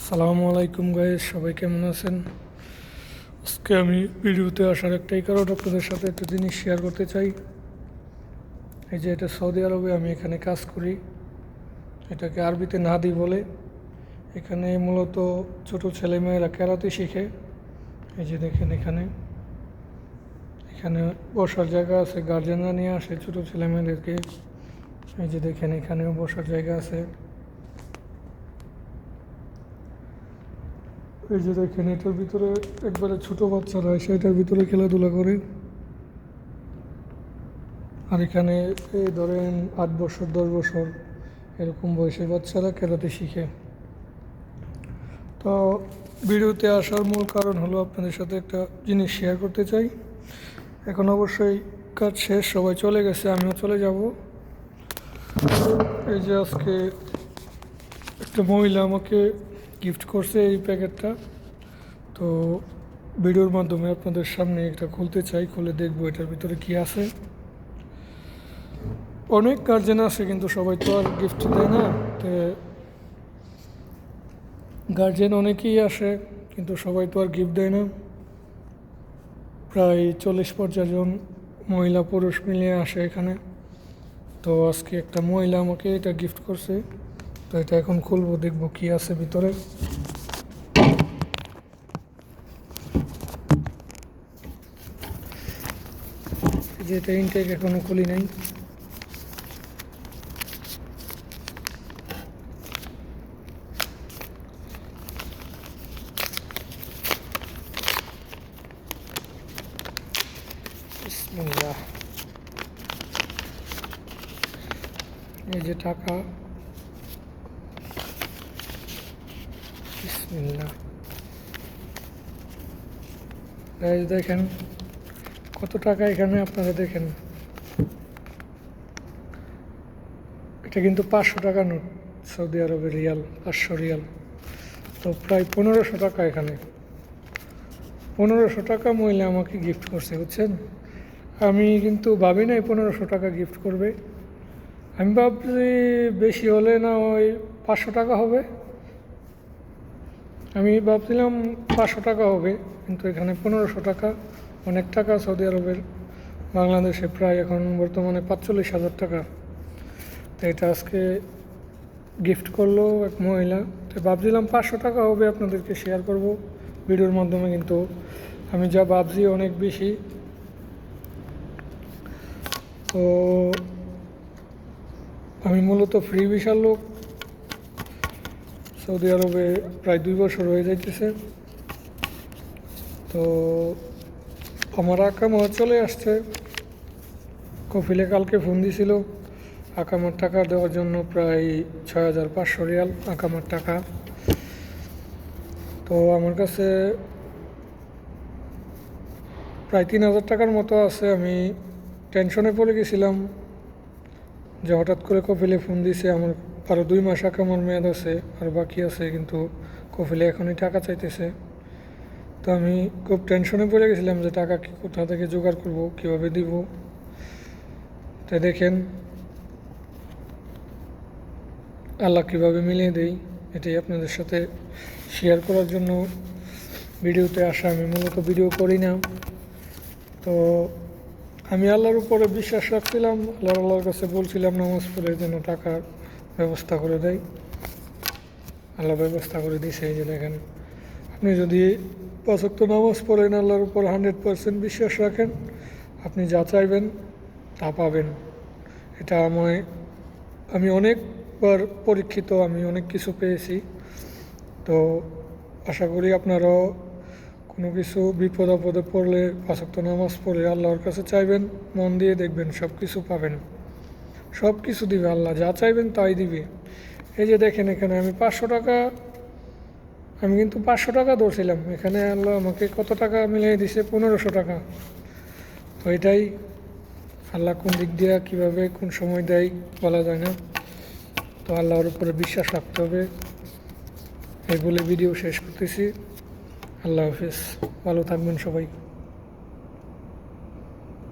সালামু আলাইকুম গাইস, সবাই কেমন আছেন? আজকে আমি ভিডিওতে আসার একটাই কারণ আপনাদের সাথে একটা জিনিস শেয়ার করতে চাই। এই যে এটা সৌদি আরবে আমি এখানে কাজ করি, এটাকে আরবিতে নাদি বলে। এখানে মূলত ছোট ছেলেমেয়েরা কেরাতে শিখে। এই যে দেখেন এখানে এখানে বসার জায়গা আছে, গার্জেনরা নিয়ে আসে ছোট ছেলেমেয়েদেরকে। এই যে দেখেন এখানেও বসার জায়গা আছে। এই যে দেখেন এটার ভিতরে একবারে ছোট বাচ্চারা এসে এটার ভিতরে খেলাধুলা করে। আর এখানে এই ধরেন 8 বছর 10 বছর এরকম বয়সের বাচ্চারা কেরাতে শিখে। তো ভিডিওতে আসার মূল কারণ হলো আপনাদের সাথে একটা জিনিস শেয়ার করতে চাই। এখন অবশ্যই কাজ শেষ, সবাই চলে গেছে, আমিও চলে যাব। এই যে আজকে একটা মহিলা আমাকে গিফট করছে এই প্যাকেটটা। তো ভিডিওর মাধ্যমে আপনাদের সামনে এটা খুলতে চাই, খুলে দেখবো এটার ভিতরে কি আছে। অনেক গার্জেন আছে কিন্তু সবাই তো আর গিফট দেয় না। তো গার্জেন অনেকেই আসে কিন্তু সবাই তো আর গিফট দেয় না। প্রায় 40-50 জন মহিলা পুরুষ মিলিয়ে আসে এখানে। তো আজকে একটা মহিলা আমাকে এটা গিফট করছে। তো এটা এখন খুলবো, দেখবো কি আছে ভিতরে। যে এটা ইনটেক এখনো খুলি নাই। বিসমিল্লাহ। এই যে টাকা, বিসমিল্লাহ। এই দেখেন কত টাকা এখানে, আপনারা দেখেন। এটা কিন্তু 500 টাকা নোট, সৌদি আরবের রিয়াল, 500 রিয়াল। তো প্রায় 1500 টাকা এখানে। 1500 টাকা মহিলা আমাকে গিফট করছে, বুঝছেন। আমি কিন্তু ভাবি নাই 1500 টাকা গিফট করবে। আমি ভাবছি বেশি হলে না ওই 500 টাকা হবে। আমি ভাবছিলাম 500 টাকা হবে, কিন্তু এখানে 1500 টাকা, অনেক টাকা। সৌদি আরবের বাংলাদেশে প্রায় এখন বর্তমানে 45,000 টাকা। তো এটা আজকে গিফট করলো এক মহিলা। তো ভাবছিলাম 500 টাকা হবে, আপনাদেরকে শেয়ার করব ভিডিওর মাধ্যমে, কিন্তু আমি যা ভাবছি অনেক বেশি। তো আমি মূলত ফ্রি ভিসার লোক, সৌদি আরবে প্রায় 2 বছর হয়ে যাইতেছে। তো আমার আকামা চলে আসছে। কফিলে কালকে ফোন দিছিল আকামার টাকা দেওয়ার জন্য, প্রায় 6,500 রিয়াল আকামার টাকা। তো আমার কাছে প্রায় 3,000 টাকার মতো আছে। আমি টেনশনে পড়ে গেছিলাম যে হঠাৎ করে কফিলে ফোন দিছে। আমার আরও 2 মাস আকামার মেয়াদ আছে, আর বাকি আছে, কিন্তু কফিলে এখনই টাকা চাইতেছে। তো আমি খুব টেনশনে পড়ে গেছিলাম যে টাকা কোথা থেকে জোগাড় করব, কীভাবে দিব। তাই দেখেন আল্লাহ কীভাবে মিলিয়ে দেই, এটাই আপনাদের সাথে শেয়ার করার জন্য ভিডিওতে আসা। আমি মূলত ভিডিও করি না। তো আমি আল্লাহর উপরে বিশ্বাস রাখছিলাম, আল্লাহর কাছে বলছিলাম নামাজ পড়ে যেন টাকার ব্যবস্থা করে দেয়। আল্লাহ ব্যবস্থা করে দিয়েছে। এই যে দেখেন, আপনি যদি 5 ওয়াক্ত নামাজ পড়েন, আল্লাহর উপর 100% বিশ্বাস রাখেন, আপনি যা চাইবেন তা পাবেন। এটা আমি অনেকবার পরীক্ষিত, আমি অনেক কিছু পেয়েছি। তো আশা করি আপনারাও কোনো কিছু বিপদ আপদে পড়লে 5 ওয়াক্ত নামাজ পড়ে আল্লাহর কাছে চাইবেন, মন দিয়ে দেখবেন সব কিছু পাবেন, সব কিছু দিবে আল্লাহ, যা চাইবেন তাই দিবে। এই যে দেখেন এখানে আমি কিন্তু 500 টাকা ধরছিলাম, এখানে আল্লাহ আমাকে কত টাকা মিলিয়ে দিছে, 1500 টাকা। তো এটাই আল্লাহ কোন দিক দিয়ে কীভাবে কোন সময় দেয় বলা যায় না। তো আল্লাহর উপরে বিশ্বাস রাখতে হবে। এই বলে ভিডিও শেষ করতেছি। আল্লাহ হাফিজ, ভালো থাকবেন সবাই।